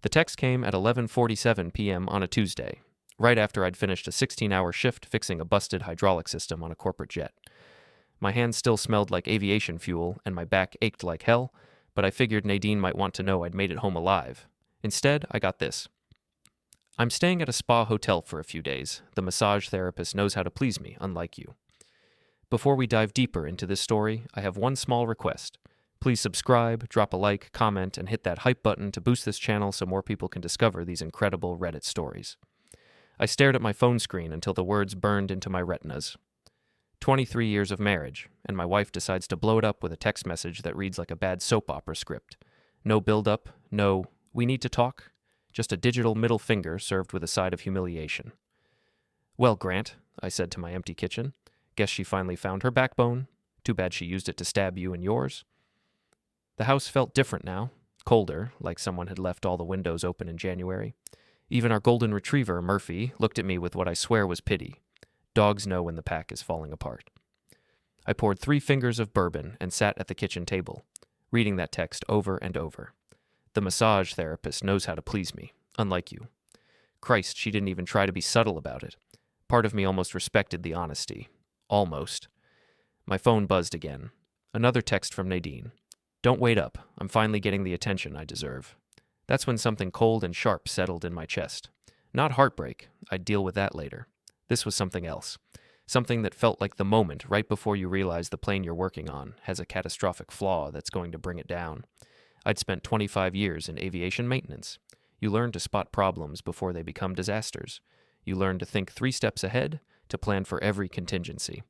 The text came at 11:47 p.m. on a Tuesday, right after I'd finished a 16-hour shift fixing a busted hydraulic system on a corporate jet. My hands still smelled like aviation fuel, and my back ached like hell, but I figured Nadine might want to know I'd made it home alive. Instead, I got this. I'm staying at a spa hotel for a few days. The massage therapist knows how to please me, unlike you. Before we dive deeper into this story, I have one small request. Please subscribe, drop a like, comment, and hit that hype button to boost this channel so more people can discover these incredible Reddit stories. I stared at my phone screen until the words burned into my retinas. 23 years of marriage, and my wife decides to blow it up with a text message that reads like a bad soap opera script. No build-up, no, we need to talk, just a digital middle finger served with a side of humiliation. Well, Grant, I said to my empty kitchen, guess she finally found her backbone. Too bad she used it to stab you and yours. The house felt different now, colder, like someone had left all the windows open in January. Even our golden retriever, Murphy, looked at me with what I swear was pity. Dogs know when the pack is falling apart. I poured 3 fingers of bourbon and sat at the kitchen table, reading that text over and over. The massage therapist knows how to please me, unlike you. Christ, she didn't even try to be subtle about it. Part of me almost respected the honesty. Almost. My phone buzzed again. Another text from Nadine. Don't wait up. I'm finally getting the attention I deserve. That's when something cold and sharp settled in my chest. Not heartbreak. I'd deal with that later. This was something else. Something that felt like the moment right before you realize the plane you're working on has a catastrophic flaw that's going to bring it down. I'd spent 25 years in aviation maintenance. You learn to spot problems before they become disasters. You learn to think 3 steps ahead, to plan for every contingency.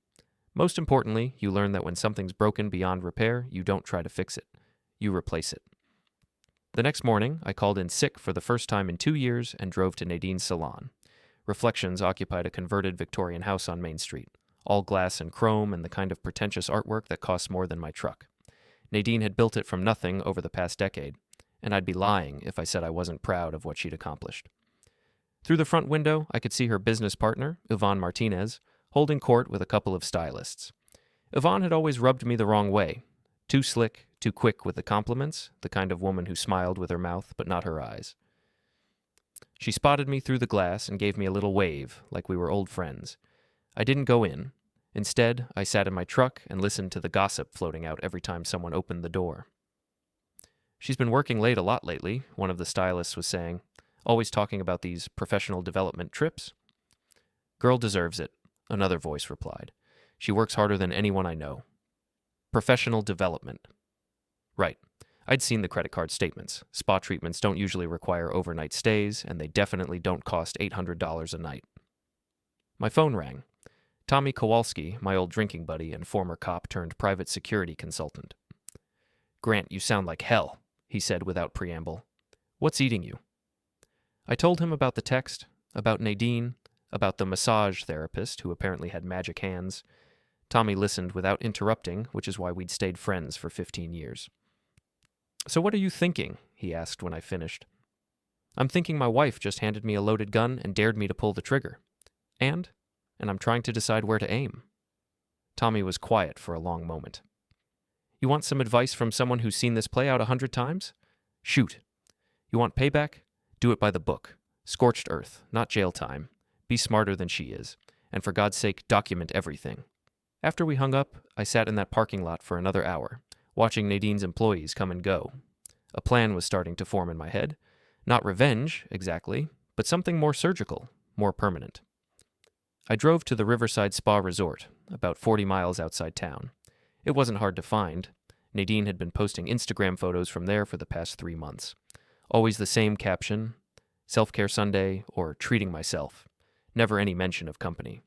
Most importantly, you learn that when something's broken beyond repair, you don't try to fix it. You replace it. The next morning, I called in sick for the first time in 2 years and drove to Nadine's salon. Reflections occupied a converted Victorian house on Main Street, all glass and chrome and the kind of pretentious artwork that costs more than my truck. Nadine had built it from nothing over the past decade, and I'd be lying if I said I wasn't proud of what she'd accomplished. Through the front window, I could see her business partner, Yvonne Martinez, holding court with a couple of stylists. Yvonne had always rubbed me the wrong way. Too slick, too quick with the compliments, the kind of woman who smiled with her mouth but not her eyes. She spotted me through the glass and gave me a little wave, like we were old friends. I didn't go in. Instead, I sat in my truck and listened to the gossip floating out every time someone opened the door. She's been working late a lot lately, one of the stylists was saying, always talking about these professional development trips. Girl deserves it, another voice replied. She works harder than anyone I know. Professional development. Right. I'd seen the credit card statements. Spa treatments don't usually require overnight stays, and they definitely don't cost $800 a night. My phone rang. Tommy Kowalski, my old drinking buddy and former cop turned private security consultant. Grant, you sound like hell, he said without preamble. What's eating you? I told him about the text, about Nadine, about the massage therapist who apparently had magic hands. Tommy listened without interrupting, which is why we'd stayed friends for 15 years. So what are you thinking? He asked when I finished. I'm thinking my wife just handed me a loaded gun and dared me to pull the trigger. And I'm trying to decide where to aim. Tommy was quiet for a long moment. You want some advice from someone who's seen this play out 100 times? Shoot. You want payback? Do it by the book. Scorched earth, not jail time. Be smarter than she is. And for God's sake, document everything. After we hung up, I sat in that parking lot for another hour, watching Nadine's employees come and go. A plan was starting to form in my head. Not revenge, exactly, but something more surgical, more permanent. I drove to the Riverside Spa Resort, about 40 miles outside town. It wasn't hard to find. Nadine had been posting Instagram photos from there for the past 3 months. Always the same caption, Self-Care Sunday, or Treating Myself. Never any mention of company.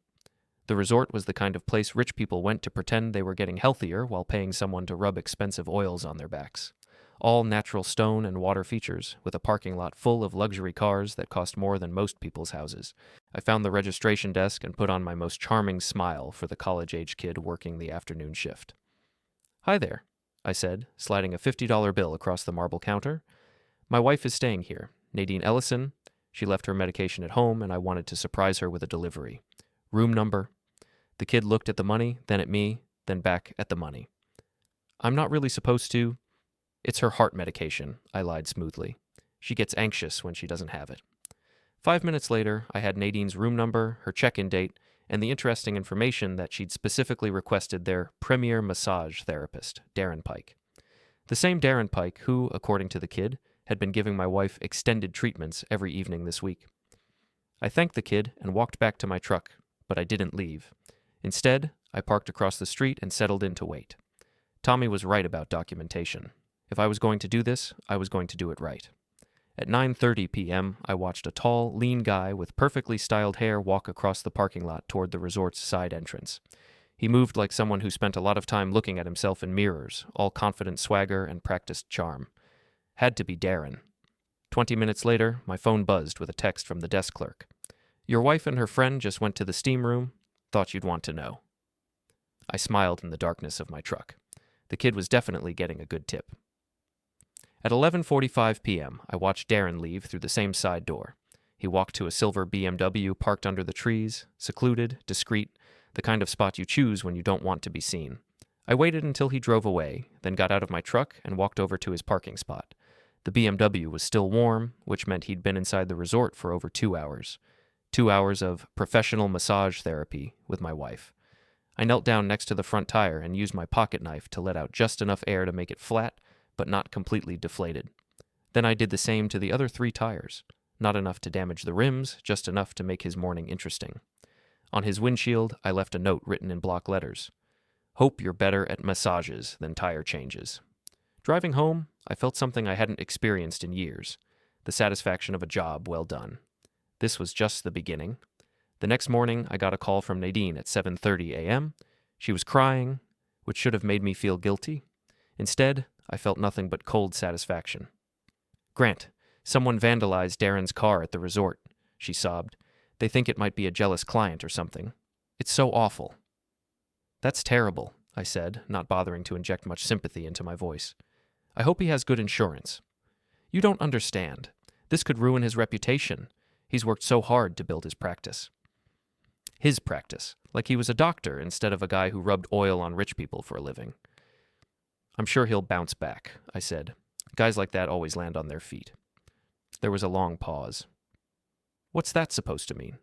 The resort was the kind of place rich people went to pretend they were getting healthier while paying someone to rub expensive oils on their backs. All natural stone and water features, with a parking lot full of luxury cars that cost more than most people's houses. I found the registration desk and put on my most charming smile for the college-age kid working the afternoon shift. Hi there, I said, sliding a $50 bill across the marble counter. My wife is staying here, Nadine Ellison. She left her medication at home, and I wanted to surprise her with a delivery. Room number. The kid looked at the money, then at me, then back at the money. I'm not really supposed to. It's her heart medication, I lied smoothly. She gets anxious when she doesn't have it. 5 minutes later, I had Nadine's room number, her check-in date, and the interesting information that she'd specifically requested their premier massage therapist, Darren Pike. The same Darren Pike who, according to the kid, had been giving my wife extended treatments every evening this week. I thanked the kid and walked back to my truck, but I didn't leave. Instead, I parked across the street and settled in to wait. Tommy was right about documentation. If I was going to do this, I was going to do it right. At 9:30 p.m., I watched a tall, lean guy with perfectly styled hair walk across the parking lot toward the resort's side entrance. He moved like someone who spent a lot of time looking at himself in mirrors, all confident swagger and practiced charm. Had to be Darren. 20 minutes later, my phone buzzed with a text from the desk clerk. "Your wife and her friend just went to the steam room. Thought you'd want to know." I smiled in the darkness of my truck. The kid was definitely getting a good tip. At 11:45 p.m., I watched Darren leave through the same side door. He walked to a silver BMW parked under the trees, secluded, discreet, the kind of spot you choose when you don't want to be seen. I waited until he drove away, then got out of my truck and walked over to his parking spot. The BMW was still warm, which meant he'd been inside the resort for over 2 hours. 2 hours of professional massage therapy with my wife. I knelt down next to the front tire and used my pocket knife to let out just enough air to make it flat, but not completely deflated. Then I did the same to the other 3 tires. Not enough to damage the rims, just enough to make his morning interesting. On his windshield, I left a note written in block letters. "Hope you're better at massages than tire changes." Driving home, I felt something I hadn't experienced in years. The satisfaction of a job well done. This was just the beginning. The next morning, I got a call from Nadine at 7:30 a.m. She was crying, which should have made me feel guilty. Instead, I felt nothing but cold satisfaction. "Grant, someone vandalized Darren's car at the resort," she sobbed. "They think it might be a jealous client or something. It's so awful." "That's terrible," I said, not bothering to inject much sympathy into my voice. "I hope he has good insurance." "You don't understand. This could ruin his reputation. He's worked so hard to build his practice." His practice, like he was a doctor instead of a guy who rubbed oil on rich people for a living. "I'm sure he'll bounce back," I said. Guys like that always land on their feet. There was a long pause. "What's that supposed to mean?"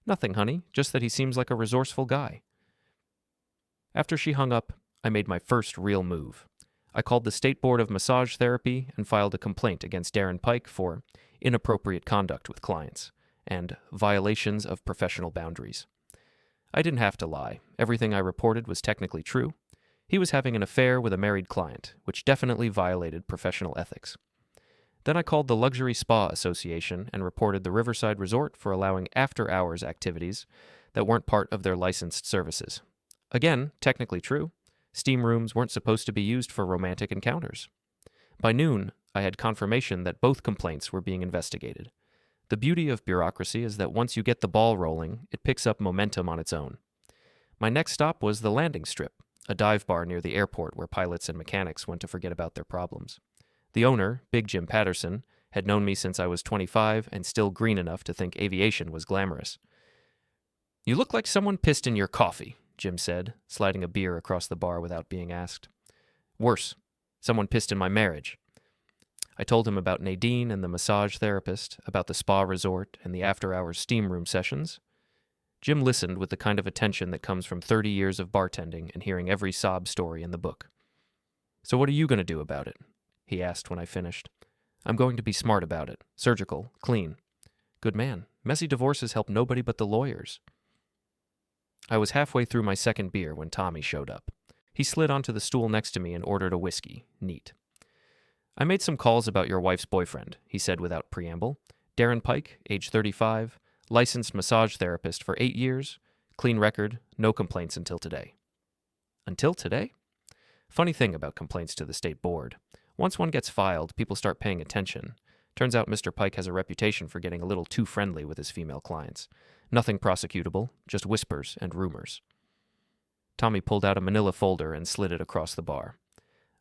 "Nothing, honey, just that he seems like a resourceful guy." After she hung up, I made my first real move. I called the State Board of Massage Therapy and filed a complaint against Darren Pike for inappropriate conduct with clients and violations of professional boundaries. I didn't have to lie. Everything I reported was technically true. He was having an affair with a married client, which definitely violated professional ethics. Then I called the Luxury Spa Association and reported the Riverside Resort for allowing after-hours activities that weren't part of their licensed services. Again, technically true. Steam rooms weren't supposed to be used for romantic encounters. By noon, I had confirmation that both complaints were being investigated. The beauty of bureaucracy is that once you get the ball rolling, it picks up momentum on its own. My next stop was the landing strip, a dive bar near the airport where pilots and mechanics went to forget about their problems. The owner, Big Jim Patterson, had known me since I was 25 and still green enough to think aviation was glamorous. "You look like someone pissed in your coffee," Jim said, sliding a beer across the bar without being asked. "Worse, someone pissed in my marriage." I told him about Nadine and the massage therapist, about the spa resort and the after-hours steam room sessions. Jim listened with the kind of attention that comes from 30 years of bartending and hearing every sob story in the book. "So what are you going to do about it?" he asked when I finished. "I'm going to be smart about it. Surgical, clean." "Good man. Messy divorces help nobody but the lawyers." I was halfway through my second beer when Tommy showed up. He slid onto the stool next to me and ordered a whiskey. Neat. "I made some calls about your wife's boyfriend," he said without preamble. "Darren Pike, age 35, licensed massage therapist for 8 years, clean record, no complaints until today." Until today? Funny thing about complaints to the state board. Once one gets filed, people start paying attention. Turns out Mr. Pike has a reputation for getting a little too friendly with his female clients. Nothing prosecutable, just whispers and rumors. Tommy pulled out a manila folder and slid it across the bar.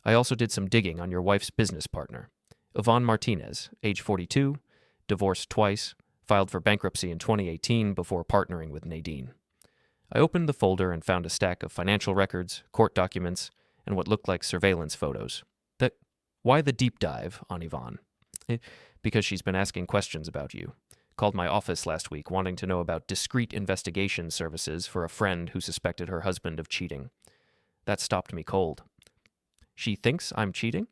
"I also did some digging on your wife's business partner. Yvonne Martinez, age 42, divorced twice, filed for bankruptcy in 2018 before partnering with Nadine." I opened the folder and found a stack of financial records, court documents, and what looked like surveillance photos. Why the deep dive on Yvonne? Because she's been asking questions about you. Called my office last week wanting to know about discreet investigation services for a friend who suspected her husband of cheating. That stopped me cold. She thinks I'm cheating?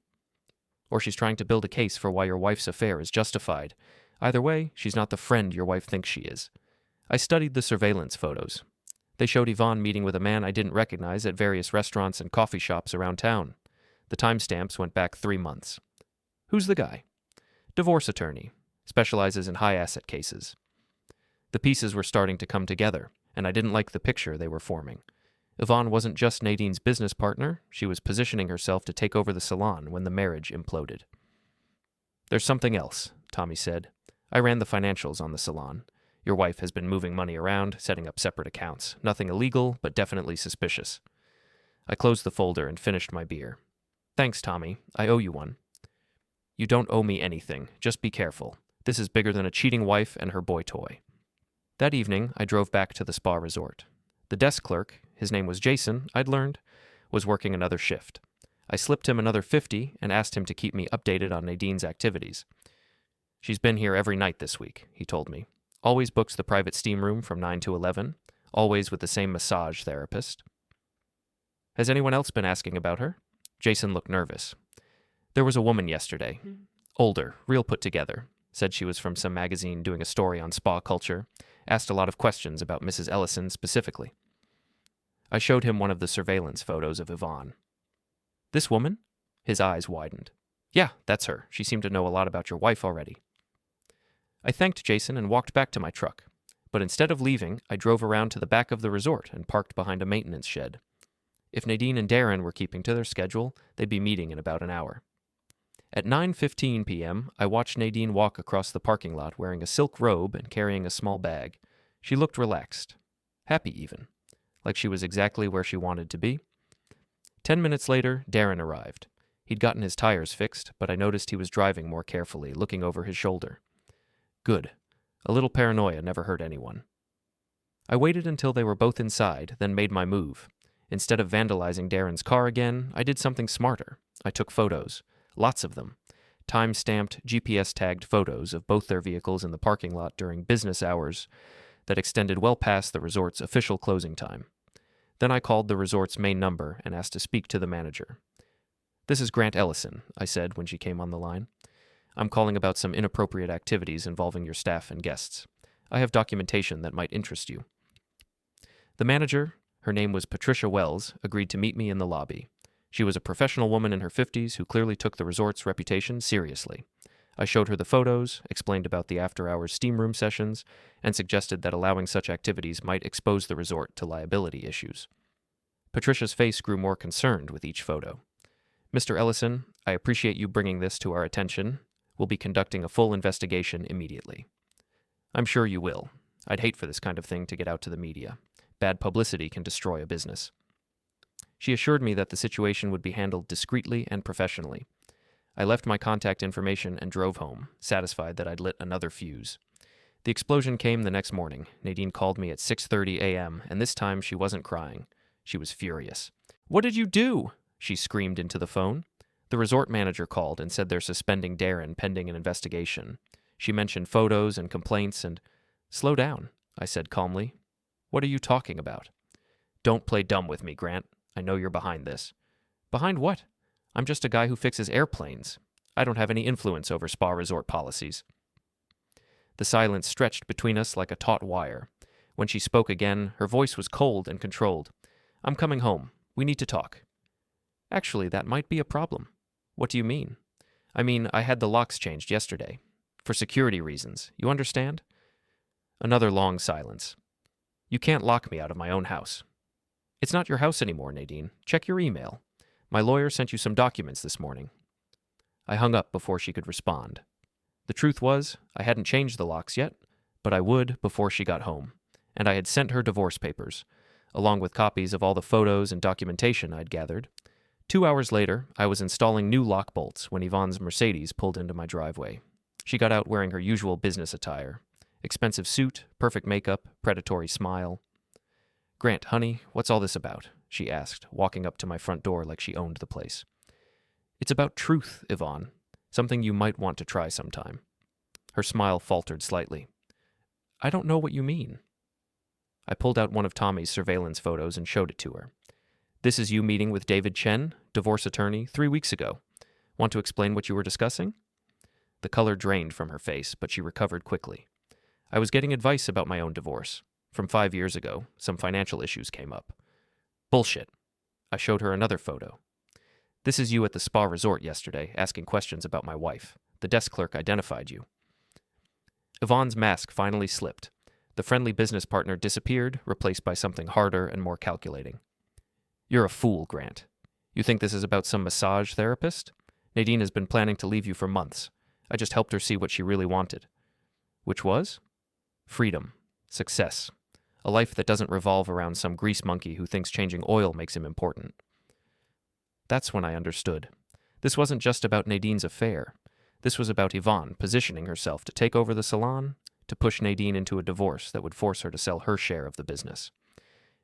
Or she's trying to build a case for why your wife's affair is justified. Either way, she's not the friend your wife thinks she is. I studied the surveillance photos. They showed Yvonne meeting with a man I didn't recognize at various restaurants and coffee shops around town. The timestamps went back 3 months. Who's the guy? Divorce attorney. Specializes in high-asset cases. The pieces were starting to come together, and I didn't like the picture they were forming. Yvonne wasn't just Nadine's business partner, she was positioning herself to take over the salon when the marriage imploded. There's something else, Tommy said. I ran the financials on the salon. Your wife has been moving money around, setting up separate accounts. Nothing illegal, but definitely suspicious. I closed the folder and finished my beer. Thanks, Tommy. I owe you one. You don't owe me anything. Just be careful. This is bigger than a cheating wife and her boy toy. That evening, I drove back to the spa resort. The desk clerk, his name was Jason, I'd learned, was working another shift. I slipped him another $50 and asked him to keep me updated on Nadine's activities. She's been here every night this week, he told me. Always books the private steam room from 9 to 11, always with the same massage therapist. Has anyone else been asking about her? Jason looked nervous. There was a woman yesterday. Older, real put together. Said she was from some magazine doing a story on spa culture. Asked a lot of questions about Mrs. Ellison specifically. I showed him one of the surveillance photos of Yvonne. This woman? His eyes widened. Yeah, that's her. She seemed to know a lot about your wife already. I thanked Jason and walked back to my truck. But instead of leaving, I drove around to the back of the resort and parked behind a maintenance shed. If Nadine and Darren were keeping to their schedule, they'd be meeting in about an hour. At 9:15 p.m., I watched Nadine walk across the parking lot wearing a silk robe and carrying a small bag. She looked relaxed. Happy even. Like she was exactly where she wanted to be. 10 minutes later, Darren arrived. He'd gotten his tires fixed, but I noticed he was driving more carefully, looking over his shoulder. Good. A little paranoia never hurt anyone. I waited until they were both inside, then made my move. Instead of vandalizing Darren's car again, I did something smarter. I took photos. Lots of them. Time-stamped, GPS-tagged photos of both their vehicles in the parking lot during business hours that extended well past the resort's official closing time. Then I called the resort's main number and asked to speak to the manager. This is Grant Ellison, I said when she came on the line. I'm calling about some inappropriate activities involving your staff and guests. I have documentation that might interest you. The manager, her name was Patricia Wells, agreed to meet me in the lobby. She was a professional woman in her 50s who clearly took the resort's reputation seriously. I showed her the photos, explained about the after-hours steam room sessions, and suggested that allowing such activities might expose the resort to liability issues. Patricia's face grew more concerned with each photo. Mr. Ellison, I appreciate you bringing this to our attention. We'll be conducting a full investigation immediately. I'm sure you will. I'd hate for this kind of thing to get out to the media. Bad publicity can destroy a business. She assured me that the situation would be handled discreetly and professionally. I left my contact information and drove home, satisfied that I'd lit another fuse. The explosion came the next morning. Nadine called me at 6:30 a.m., and this time she wasn't crying. She was furious. What did you do? She screamed into the phone. The resort manager called and said they're suspending Darren pending an investigation. She mentioned photos and complaints and... Slow down, I said calmly. What are you talking about? Don't play dumb with me, Grant. I know you're behind this. Behind what? I'm just a guy who fixes airplanes. I don't have any influence over spa resort policies. The silence stretched between us like a taut wire. When she spoke again, her voice was cold and controlled. I'm coming home. We need to talk. Actually, that might be a problem. What do you mean? I mean, I had the locks changed yesterday. For security reasons. You understand? Another long silence. You can't lock me out of my own house. It's not your house anymore, Nadine. Check your email. My lawyer sent you some documents this morning. I hung up before she could respond. The truth was, I hadn't changed the locks yet, but I would before she got home, and I had sent her divorce papers, along with copies of all the photos and documentation I'd gathered. 2 hours later, I was installing new lock bolts when Yvonne's Mercedes pulled into my driveway. She got out wearing her usual business attire. Expensive suit, perfect makeup, predatory smile. Grant, honey, what's all this about? She asked, walking up to my front door like she owned the place. It's about truth, Yvonne. Something you might want to try sometime. Her smile faltered slightly. I don't know what you mean. I pulled out one of Tommy's surveillance photos and showed it to her. This is you meeting with David Chen, divorce attorney, 3 weeks ago. Want to explain what you were discussing? The color drained from her face, but she recovered quickly. I was getting advice about my own divorce. From 5 years ago, some financial issues came up. Bullshit. I showed her another photo. This is you at the spa resort yesterday, asking questions about my wife. The desk clerk identified you. Yvonne's mask finally slipped. The friendly business partner disappeared, replaced by something harder and more calculating. You're a fool, Grant. You think this is about some massage therapist? Nadine has been planning to leave you for months. I just helped her see what she really wanted. Which was? Freedom. Success. A life that doesn't revolve around some grease monkey who thinks changing oil makes him important. That's when I understood. This wasn't just about Nadine's affair. This was about Yvonne positioning herself to take over the salon, to push Nadine into a divorce that would force her to sell her share of the business.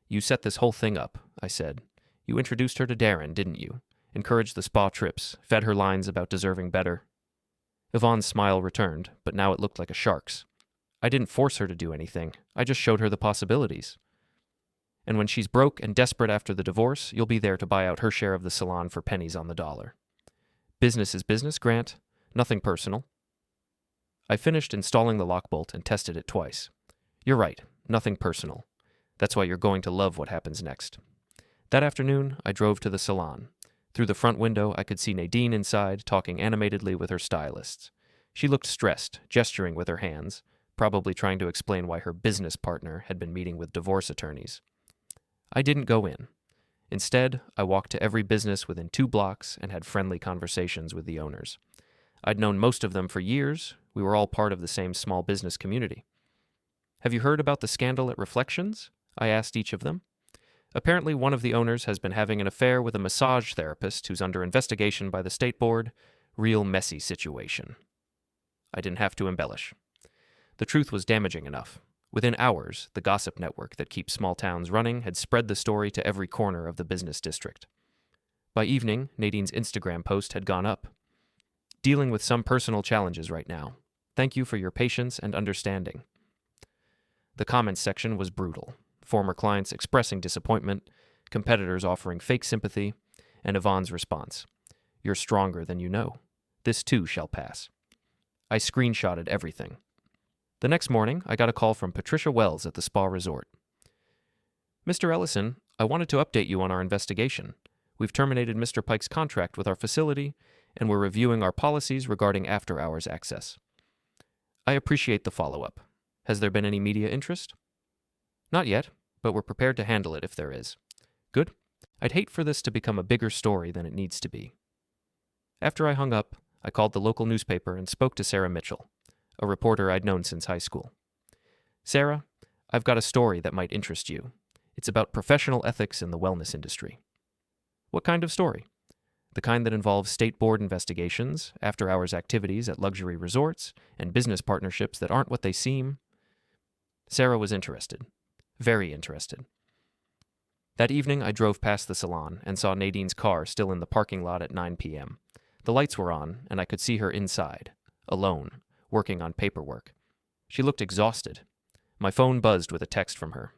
You set this whole thing up, I said. You introduced her to Darren, didn't you? Encouraged the spa trips, fed her lines about deserving better. Yvonne's smile returned, but now it looked like a shark's. I didn't force her to do anything. I just showed her the possibilities. And when she's broke and desperate after the divorce, you'll be there to buy out her share of the salon for pennies on the dollar. Business is business, Grant. Nothing personal. I finished installing the lockbolt and tested it twice. You're right, nothing personal. That's why you're going to love what happens next. That afternoon, I drove to the salon. Through the front window, I could see Nadine inside, talking animatedly with her stylists. She looked stressed, gesturing with her hands, probably trying to explain why her business partner had been meeting with divorce attorneys. I didn't go in. Instead, I walked to every business within 2 blocks and had friendly conversations with the owners. I'd known most of them for years. We were all part of the same small business community. Have you heard about the scandal at Reflections? I asked each of them. Apparently, one of the owners has been having an affair with a massage therapist who's under investigation by the state board. Real messy situation. I didn't have to embellish. The truth was damaging enough. Within hours, the gossip network that keeps small towns running had spread the story to every corner of the business district. By evening, Nadine's Instagram post had gone up. Dealing with some personal challenges right now. Thank you for your patience and understanding. The comments section was brutal. Former clients expressing disappointment, competitors offering fake sympathy, and Yvonne's response. You're stronger than you know. This too shall pass. I screenshotted everything. The next morning, I got a call from Patricia Wells at the spa resort. Mr. Ellison, I wanted to update you on our investigation. We've terminated Mr. Pike's contract with our facility, and we're reviewing our policies regarding after-hours access. I appreciate the follow-up. Has there been any media interest? Not yet, but we're prepared to handle it if there is. Good. I'd hate for this to become a bigger story than it needs to be. After I hung up, I called the local newspaper and spoke to Sarah Mitchell, a reporter I'd known since high school. Sarah, I've got a story that might interest you. It's about professional ethics in the wellness industry. What kind of story? The kind that involves state board investigations, after-hours activities at luxury resorts, and business partnerships that aren't what they seem. Sarah was interested. Very interested. That evening, I drove past the salon and saw Nadine's car still in the parking lot at 9 p.m. The lights were on, and I could see her inside, alone, working on paperwork. She looked exhausted. My phone buzzed with a text from her.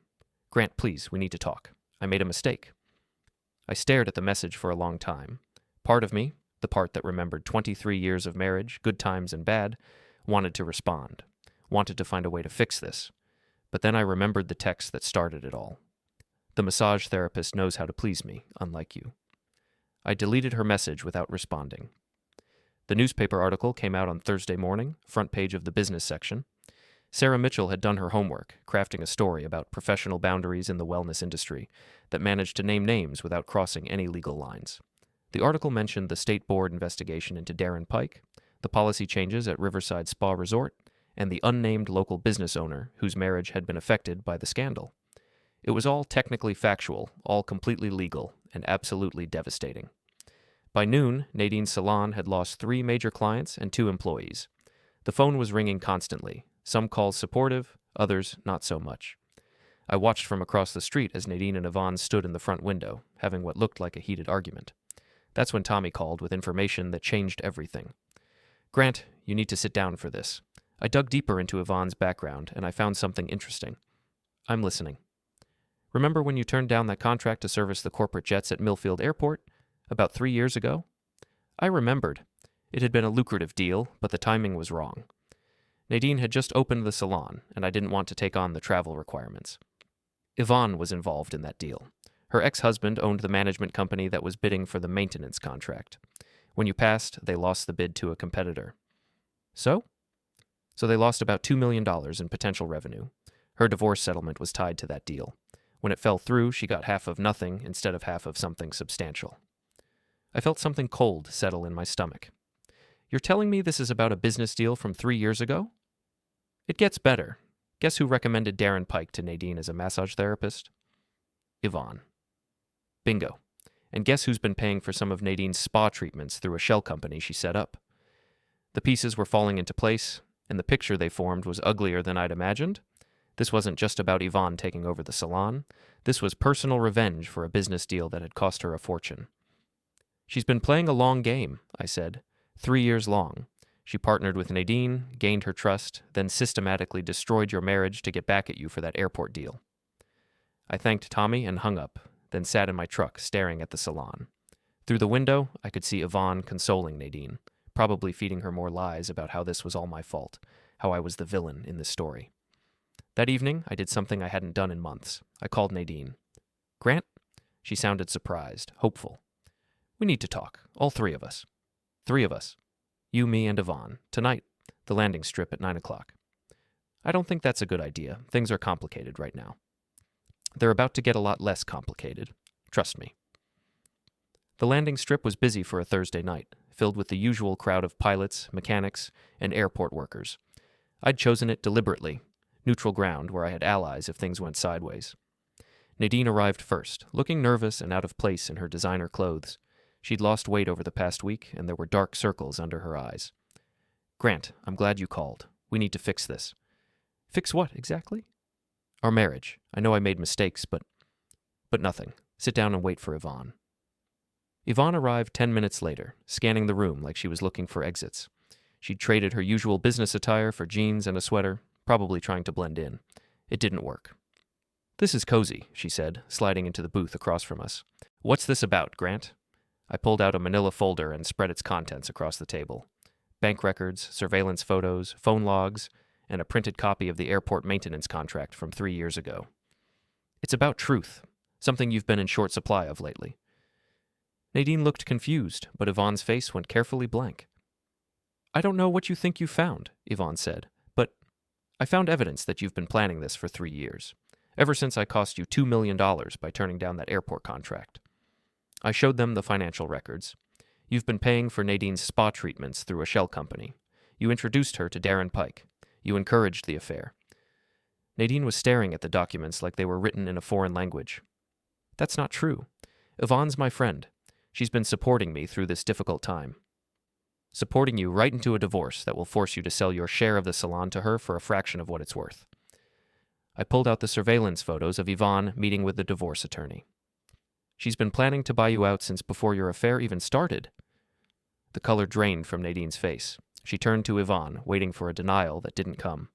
Grant, please, we need to talk. I made a mistake. I stared at the message for a long time. Part of me, the part that remembered 23 years of marriage, good times and bad, wanted to respond, wanted to find a way to fix this. But then I remembered the text that started it all. The massage therapist knows how to please me, unlike you. I deleted her message without responding. The newspaper article came out on Thursday morning, front page of the business section. Sarah Mitchell had done her homework, crafting a story about professional boundaries in the wellness industry that managed to name names without crossing any legal lines. The article mentioned the state board investigation into Darren Pike, the policy changes at Riverside Spa Resort, and the unnamed local business owner whose marriage had been affected by the scandal. It was all technically factual, all completely legal, and absolutely devastating. By noon, Nadine's salon had lost 3 major clients and 2 employees. The phone was ringing constantly, some calls supportive, others not so much. I watched from across the street as Nadine and Yvonne stood in the front window, having what looked like a heated argument. That's when Tommy called with information that changed everything. Grant, you need to sit down for this. I dug deeper into Yvonne's background, and I found something interesting. I'm listening. Remember when you turned down that contract to service the corporate jets at Millfield Airport? About 3 years ago? I remembered. It had been a lucrative deal, but the timing was wrong. Nadine had just opened the salon, and I didn't want to take on the travel requirements. Yvonne was involved in that deal. Her ex-husband owned the management company that was bidding for the maintenance contract. When you passed, they lost the bid to a competitor. So they lost about $2 million in potential revenue. Her divorce settlement was tied to that deal. When it fell through, she got half of nothing instead of half of something substantial. I felt something cold settle in my stomach. You're telling me this is about a business deal from 3 years ago? It gets better. Guess who recommended Darren Pike to Nadine as a massage therapist? Yvonne. Bingo. And guess who's been paying for some of Nadine's spa treatments through a shell company she set up? The pieces were falling into place, and the picture they formed was uglier than I'd imagined. This wasn't just about Yvonne taking over the salon. This was personal revenge for a business deal that had cost her a fortune. She's been playing a long game, I said. 3 years long. She partnered with Nadine, gained her trust, then systematically destroyed your marriage to get back at you for that airport deal. I thanked Tommy and hung up, then sat in my truck staring at the salon. Through the window, I could see Yvonne consoling Nadine, probably feeding her more lies about how this was all my fault, how I was the villain in this story. That evening, I did something I hadn't done in months. I called Nadine. Grant? She sounded surprised, hopeful. We need to talk, all 3 of us. 3 of us. You, me, and Yvonne. Tonight, the landing strip at 9 o'clock. I don't think that's a good idea. Things are complicated right now. They're about to get a lot less complicated. Trust me. The landing strip was busy for a Thursday night, filled with the usual crowd of pilots, mechanics, and airport workers. I'd chosen it deliberately, neutral ground where I had allies if things went sideways. Nadine arrived first, looking nervous and out of place in her designer clothes. She'd lost weight over the past week, and there were dark circles under her eyes. Grant, I'm glad you called. We need to fix this. Fix what, exactly? Our marriage. I know I made mistakes, but nothing. Sit down and wait for Yvonne. Yvonne arrived 10 minutes later, scanning the room like she was looking for exits. She'd traded her usual business attire for jeans and a sweater, probably trying to blend in. It didn't work. This is cozy, she said, sliding into the booth across from us. What's this about, Grant? I pulled out a manila folder and spread its contents across the table. Bank records, surveillance photos, phone logs, and a printed copy of the airport maintenance contract from 3 years ago. It's about truth, something you've been in short supply of lately. Nadine looked confused, but Yvonne's face went carefully blank. I don't know what you think you found, Yvonne said, but I found evidence that you've been planning this for 3 years, ever since I cost you $2 million by turning down that airport contract. I showed them the financial records. You've been paying for Nadine's spa treatments through a shell company. You introduced her to Darren Pike. You encouraged the affair. Nadine was staring at the documents like they were written in a foreign language. That's not true. Yvonne's my friend. She's been supporting me through this difficult time. Supporting you right into a divorce that will force you to sell your share of the salon to her for a fraction of what it's worth. I pulled out the surveillance photos of Yvonne meeting with the divorce attorney. She's been planning to buy you out since before your affair even started. The color drained from Nadine's face. She turned to Yvonne, waiting for a denial that didn't come.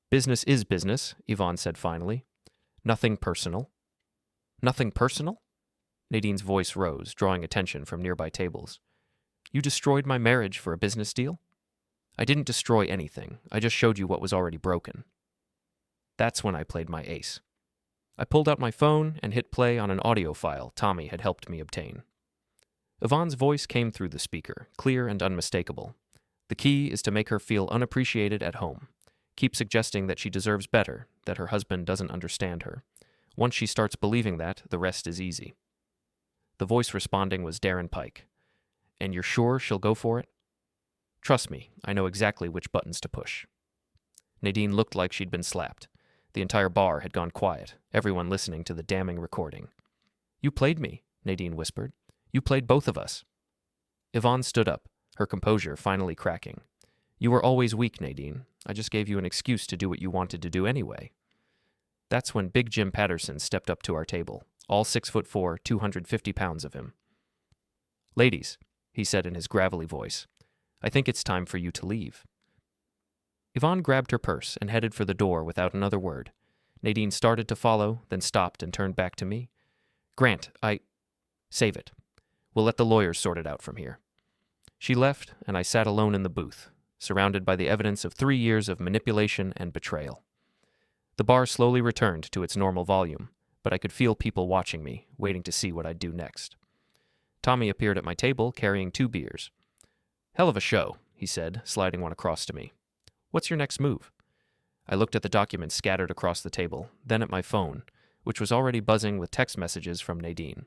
Business is business, Yvonne said finally. Nothing personal. Nothing personal? Nadine's voice rose, drawing attention from nearby tables. You destroyed my marriage for a business deal? I didn't destroy anything. I just showed you what was already broken. That's when I played my ace. I pulled out my phone and hit play on an audio file Tommy had helped me obtain. Yvonne's voice came through the speaker, clear and unmistakable. The key is to make her feel unappreciated at home. Keep suggesting that she deserves better, that her husband doesn't understand her. Once she starts believing that, the rest is easy. The voice responding was Darren Pike. And you're sure she'll go for it? Trust me, I know exactly which buttons to push. Nadine looked like she'd been slapped. The entire bar had gone quiet, everyone listening to the damning recording. You played me, Nadine whispered. You played both of us. Yvonne stood up, her composure finally cracking. You were always weak, Nadine. I just gave you an excuse to do what you wanted to do anyway. That's when Big Jim Patterson stepped up to our table, all 6'4", 250 pounds of him. Ladies, he said in his gravelly voice, I think it's time for you to leave." Yvonne grabbed her purse and headed for the door without another word. Nadine started to follow, then stopped and turned back to me. "Grant, Save it. We'll let the lawyers sort it out from here." She left, and I sat alone in the booth, surrounded by the evidence of 3 years of manipulation and betrayal. The bar slowly returned to its normal volume, but I could feel people watching me, waiting to see what I'd do next. Tommy appeared at my table carrying 2 beers. "Hell of a show," he said, sliding one across to me. "What's your next move?" I looked at the documents scattered across the table, then at my phone, which was already buzzing with text messages from Nadine.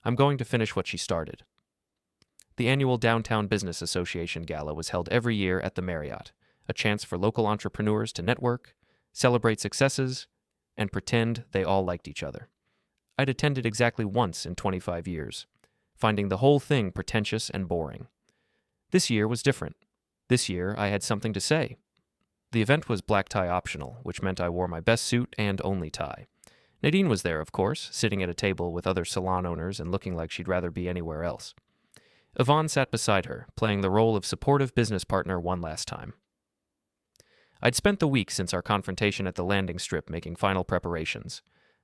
I'm going to finish what she started. The annual Downtown Business Association Gala was held every year at the Marriott, a chance for local entrepreneurs to network, celebrate successes, and pretend they all liked each other. I'd attended exactly once in 25 years, finding the whole thing pretentious and boring. This year was different. This year I had something to say. The event was black tie optional, which meant I wore my best suit and only tie. Nadine was there, of course, sitting at a table with other salon owners and looking like she'd rather be anywhere else. Yvonne sat beside her, playing the role of supportive business partner one last time. I'd spent the week since our confrontation at the landing strip making final preparations.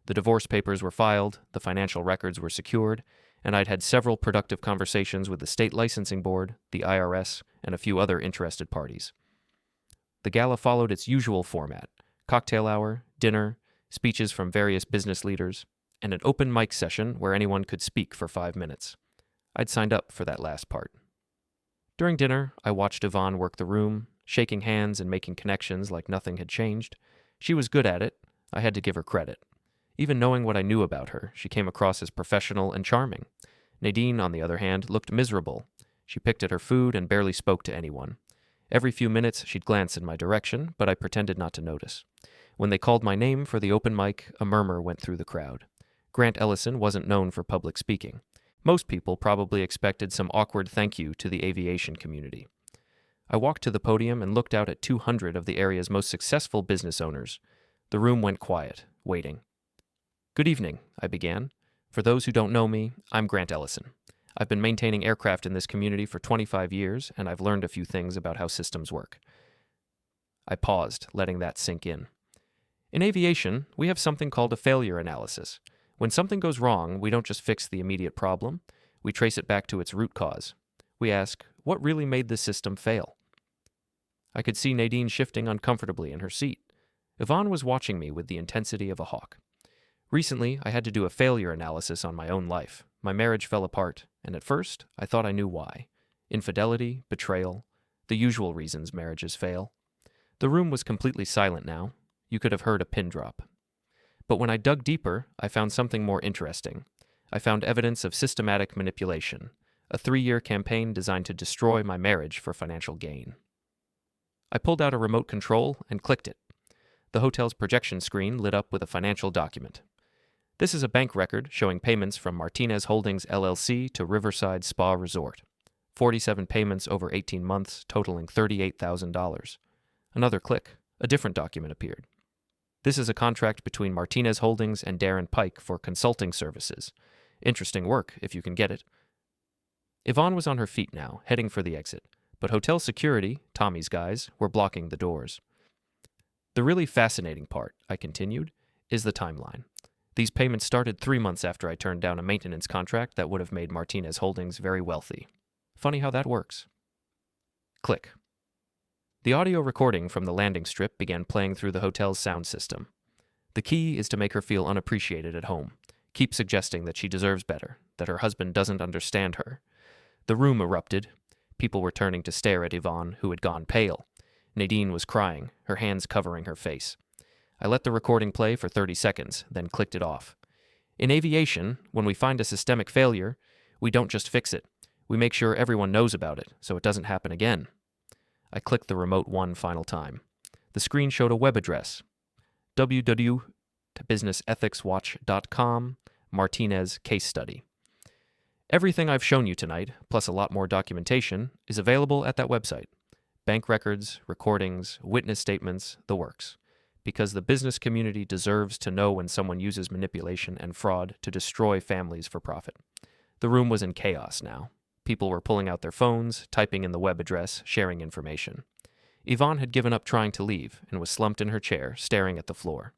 The divorce papers were filed, the financial records were secured, and I'd had several productive conversations with the state licensing board, the IRS, and a few other interested parties. The gala followed its usual format: cocktail hour, dinner, speeches from various business leaders, and an open mic session where anyone could speak for 5 minutes. I'd signed up for that last part. During dinner, I watched Yvonne work the room, shaking hands and making connections like nothing had changed. She was good at it. I had to give her credit. Even knowing what I knew about her, she came across as professional and charming. Nadine, on the other hand, looked miserable. She picked at her food and barely spoke to anyone. Every few minutes, she'd glance in my direction, but I pretended not to notice. When they called my name for the open mic, a murmur went through the crowd. Grant Ellison wasn't known for public speaking. Most people probably expected some awkward thank you to the aviation community. I walked to the podium and looked out at 200 of the area's most successful business owners. The room went quiet, waiting. "Good evening," I began. "For those who don't know me, I'm Grant Ellison. I've been maintaining aircraft in this community for 25 years, and I've learned a few things about how systems work." I paused, letting that sink in. In aviation, we have something called a failure analysis. When something goes wrong, we don't just fix the immediate problem. We trace it back to its root cause. We ask, what really made this system fail? I could see Nadine shifting uncomfortably in her seat. Yvonne was watching me with the intensity of a hawk. Recently, I had to do a failure analysis on my own life. My marriage fell apart, and at first, I thought I knew why. Infidelity, betrayal, the usual reasons marriages fail. The room was completely silent now. You could have heard a pin drop. But when I dug deeper, I found something more interesting. I found evidence of systematic manipulation, a 3-year campaign designed to destroy my marriage for financial gain. I pulled out a remote control and clicked it. The hotel's projection screen lit up with a financial document. This is a bank record showing payments from Martinez Holdings LLC to Riverside Spa Resort. 47 payments over 18 months, totaling $38,000. Another click. A different document appeared. This is a contract between Martinez Holdings and Darren Pike for consulting services. Interesting work, if you can get it. Yvonne was on her feet now, heading for the exit, but hotel security, Tommy's guys, were blocking the doors. The really fascinating part, I continued, is the timeline. These payments started 3 months after I turned down a maintenance contract that would have made Martinez Holdings very wealthy. Funny how that works. Click. The audio recording from the landing strip began playing through the hotel's sound system. The key is to make her feel unappreciated at home. Keep suggesting that she deserves better, that her husband doesn't understand her. The room erupted. People were turning to stare at Yvonne, who had gone pale. Nadine was crying, her hands covering her face. I let the recording play for 30 seconds, then clicked it off. In aviation, when we find a systemic failure, we don't just fix it. We make sure everyone knows about it, so it doesn't happen again. I clicked the remote one final time. The screen showed a web address, www.businessethicswatch.com, Martinez case study. Everything I've shown you tonight, plus a lot more documentation, is available at that website. Bank records, recordings, witness statements, the works. Because the business community deserves to know when someone uses manipulation and fraud to destroy families for profit. The room was in chaos now. People were pulling out their phones, typing in the web address, sharing information. Yvonne had given up trying to leave and was slumped in her chair, staring at the floor.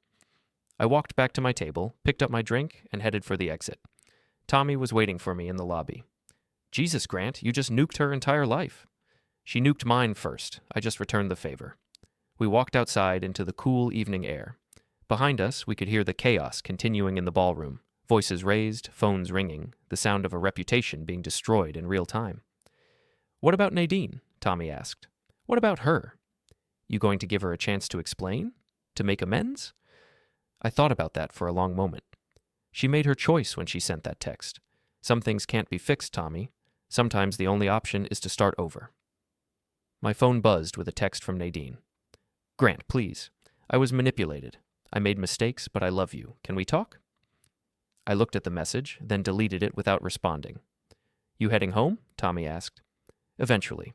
I walked back to my table, picked up my drink, and headed for the exit. Tommy was waiting for me in the lobby. Jesus, Grant, you just nuked her entire life. She nuked mine first. I just returned the favor. We walked outside into the cool evening air. Behind us, we could hear the chaos continuing in the ballroom. Voices raised, phones ringing, the sound of a reputation being destroyed in real time. What about Nadine? Tommy asked. What about her? You going to give her a chance to explain? To make amends? I thought about that for a long moment. She made her choice when she sent that text. Some things can't be fixed, Tommy. Sometimes the only option is to start over. My phone buzzed with a text from Nadine. Grant, please. I was manipulated. I made mistakes, but I love you. Can we talk? I looked at the message, then deleted it without responding. You heading home? Tommy asked. Eventually.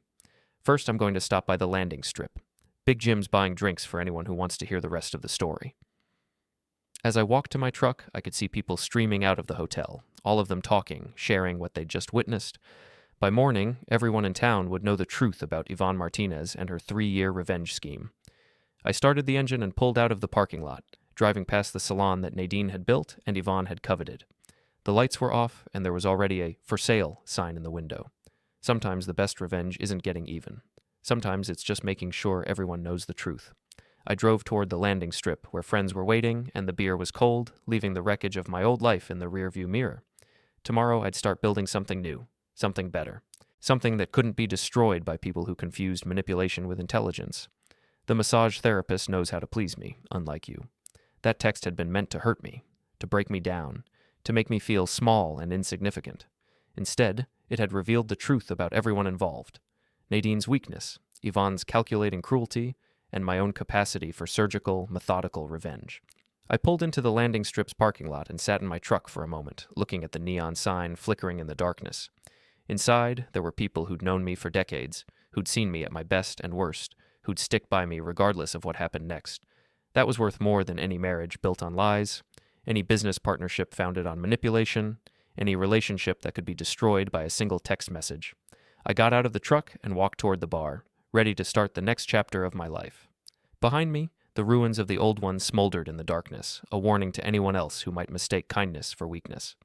First, I'm going to stop by the landing strip. Big Jim's buying drinks for anyone who wants to hear the rest of the story. As I walked to my truck, I could see people streaming out of the hotel, all of them talking, sharing what they'd just witnessed. By morning, everyone in town would know the truth about Yvonne Martinez and her 3-year revenge scheme. I started the engine and pulled out of the parking lot, driving past the salon that Nadine had built and Yvonne had coveted. The lights were off, and there was already a "for sale" sign in the window. Sometimes the best revenge isn't getting even. Sometimes it's just making sure everyone knows the truth. I drove toward the landing strip where friends were waiting and the beer was cold, leaving the wreckage of my old life in the rearview mirror. Tomorrow I'd start building something new, something better, something that couldn't be destroyed by people who confused manipulation with intelligence. The massage therapist knows how to please me, unlike you. That text had been meant to hurt me, to break me down, to make me feel small and insignificant. Instead, it had revealed the truth about everyone involved. Nadine's weakness, Yvonne's calculating cruelty, and my own capacity for surgical, methodical revenge. I pulled into the landing strip's parking lot and sat in my truck for a moment, looking at the neon sign flickering in the darkness. Inside, there were people who'd known me for decades, who'd seen me at my best and worst, who'd stick by me regardless of what happened next. That was worth more than any marriage built on lies, any business partnership founded on manipulation, any relationship that could be destroyed by a single text message. I got out of the truck and walked toward the bar, ready to start the next chapter of my life. Behind me, the ruins of the old one smoldered in the darkness, a warning to anyone else who might mistake kindness for weakness.